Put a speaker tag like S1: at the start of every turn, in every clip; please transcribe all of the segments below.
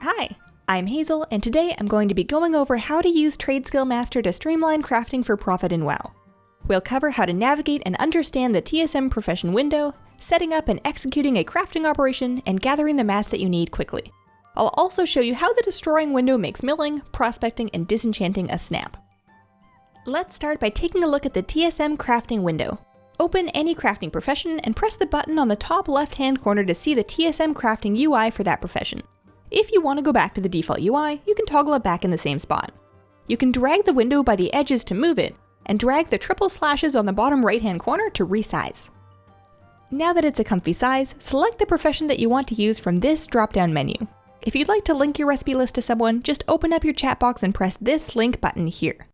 S1: Hi, I'm Hazel, and today I'm going to be going over how to use TradeSkillMaster to streamline crafting for profit in WoW. We'll cover how to navigate and understand the TSM profession window, setting up and executing a crafting operation, and gathering the mats that you need quickly. I'll also show you how the Destroying window makes milling, prospecting, and disenchanting a snap. Let's start by taking a look at the TSM Crafting window. Open any crafting profession and press the button on the top left-hand corner to see the TSM Crafting UI for that profession. If you want to go back to the default UI, you can toggle it back in the same spot. You can drag the window by the edges to move it, and drag the triple slashes on the bottom right-hand corner to resize. Now that it's a comfy size, select the profession that you want to use from this drop-down menu. If you'd like to link your recipe list to someone, just open up your chat box and press this link button here.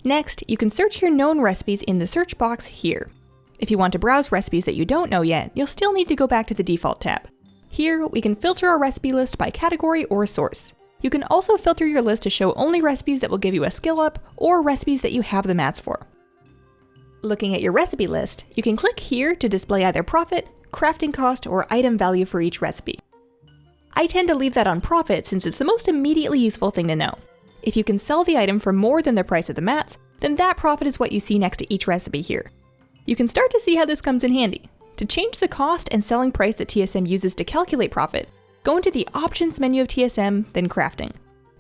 S1: Next, you can search your known recipes in the search box here. If you want to browse recipes that you don't know yet, you'll still need to go back to the default tab. Here, we can filter our recipe list by category or source. You can also filter your list to show only recipes that will give you a skill up, or recipes that you have the mats for. Looking at your recipe list, you can click here to display either profit, crafting cost, or item value for each recipe. I tend to leave that on profit since it's the most immediately useful thing to know. If you can sell the item for more than the price of the mats, then that profit is what you see next to each recipe here. You can start to see how this comes in handy. To change the cost and selling price that TSM uses to calculate profit, go into the Options menu of TSM, then Crafting.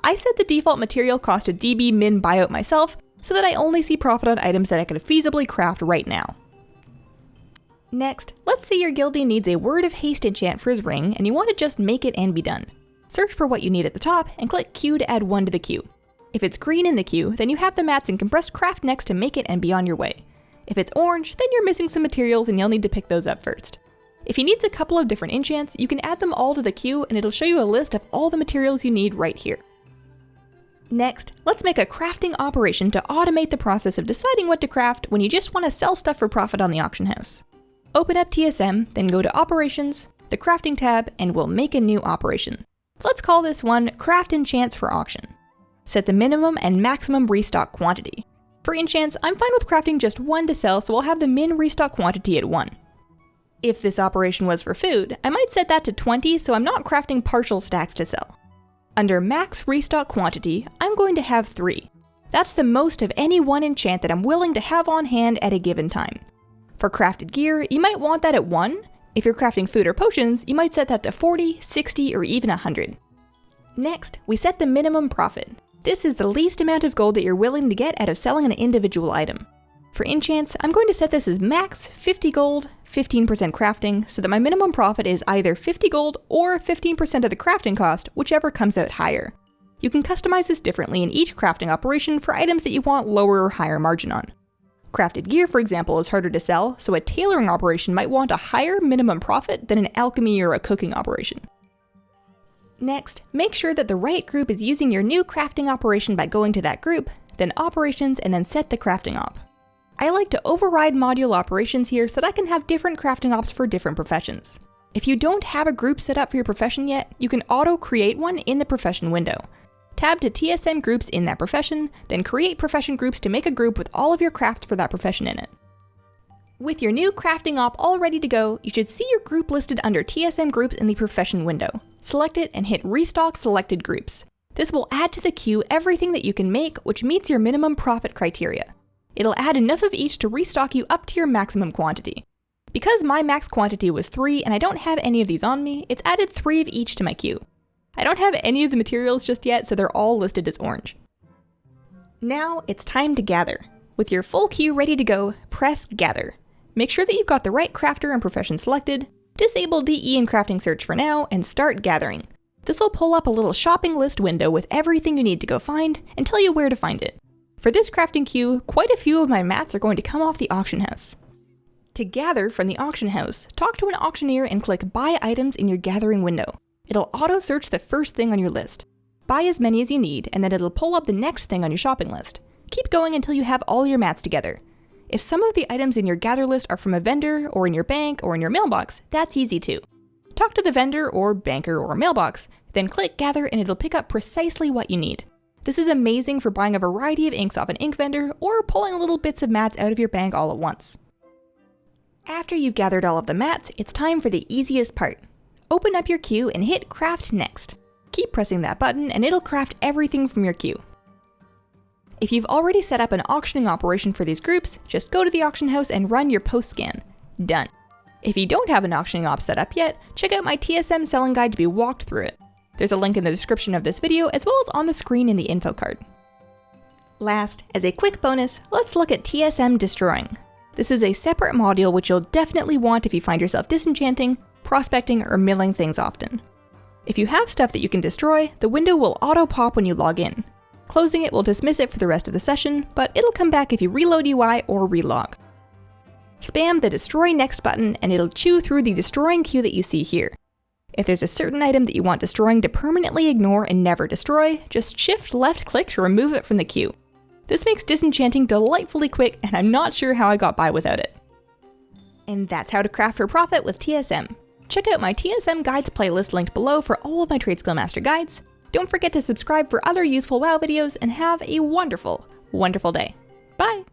S1: I set the default material cost to DB min buyout myself, so that I only see profit on items that I can feasibly craft right now. Next, let's say your guildie needs a Word of Haste enchant for his ring, and you want to just make it and be done. Search for what you need at the top, and click Q to add 1 to the queue. If it's green in the queue, then you have the mats in compressed craft next to make it and be on your way. If it's orange, then you're missing some materials and you'll need to pick those up first. If he needs a couple of different enchants, you can add them all to the queue and it'll show you a list of all the materials you need right here. Next, let's make a crafting operation to automate the process of deciding what to craft when you just want to sell stuff for profit on the auction house. Open up TSM, then go to Operations, the Crafting tab, and we'll make a new operation. Let's call this one Craft Enchants for Auction. Set the minimum and maximum restock quantity. For enchants, I'm fine with crafting just 1 to sell, so I'll have the min restock quantity at 1. If this operation was for food, I might set that to 20 so I'm not crafting partial stacks to sell. Under max restock quantity, I'm going to have 3. That's the most of any one enchant that I'm willing to have on hand at a given time. For crafted gear, you might want that at 1. If you're crafting food or potions, you might set that to 40, 60, or even 100. Next, we set the minimum profit. This is the least amount of gold that you're willing to get out of selling an individual item. For enchants, I'm going to set this as max 50 gold, 15% crafting, so that my minimum profit is either 50 gold or 15% of the crafting cost, whichever comes out higher. You can customize this differently in each crafting operation for items that you want lower or higher margin on. Crafted gear, for example, is harder to sell, so a tailoring operation might want a higher minimum profit than an alchemy or a cooking operation. Next, make sure that the right group is using your new crafting operation by going to that group, then Operations, and then set the crafting op. I like to override module operations here so that I can have different crafting ops for different professions. If you don't have a group set up for your profession yet, you can auto-create one in the profession window. Tab to TSM groups in that profession, then create profession groups to make a group with all of your crafts for that profession in it. With your new crafting op all ready to go, you should see your group listed under TSM groups in the profession window. Select it and hit Restock Selected Groups. This will add to the queue everything that you can make which meets your minimum profit criteria. It'll add enough of each to restock you up to your maximum quantity. Because my max quantity was 3 and I don't have any of these on me, it's added 3 of each to my queue. I don't have any of the materials just yet, so they're all listed as orange. Now it's time to gather. With your full queue ready to go, press Gather. Make sure that you've got the right crafter and profession selected, disable DE and crafting search for now, and start gathering. This will pull up a little shopping list window with everything you need to go find and tell you where to find it. For this crafting queue, quite a few of my mats are going to come off the auction house. To gather from the auction house, talk to an auctioneer and click Buy Items in your gathering window. It'll auto-search the first thing on your list. Buy as many as you need, and then it'll pull up the next thing on your shopping list. Keep going until you have all your mats together. If some of the items in your gather list are from a vendor, or in your bank, or in your mailbox, that's easy too. Talk to the vendor, or banker, or mailbox, then click Gather and it'll pick up precisely what you need. This is amazing for buying a variety of inks off an ink vendor, or pulling little bits of mats out of your bank all at once. After you've gathered all of the mats, it's time for the easiest part. Open up your queue and hit Craft Next. Keep pressing that button and it'll craft everything from your queue. If you've already set up an auctioning operation for these groups, just go to the auction house and run your post scan. Done. If you don't have an auctioning op set up yet, check out my TSM selling guide to be walked through it. There's a link in the description of this video as well as on the screen in the info card. Last, as a quick bonus, let's look at TSM Destroying. This is a separate module which you'll definitely want if you find yourself disenchanting, prospecting, or milling things often. If you have stuff that you can destroy, the window will auto-pop when you log in. Closing it will dismiss it for the rest of the session, but it'll come back if you reload UI or relog. Spam the Destroy Next button and it'll chew through the destroying queue that you see here. If there's a certain item that you want destroying to permanently ignore and never destroy, just shift left click to remove it from the queue. This makes disenchanting delightfully quick, and I'm not sure how I got by without it. And that's how to craft for profit with TSM. Check out my TSM guides playlist linked below for all of my TradeSkillMaster guides. Don't forget to subscribe for other useful WoW videos and have a wonderful, wonderful day. Bye!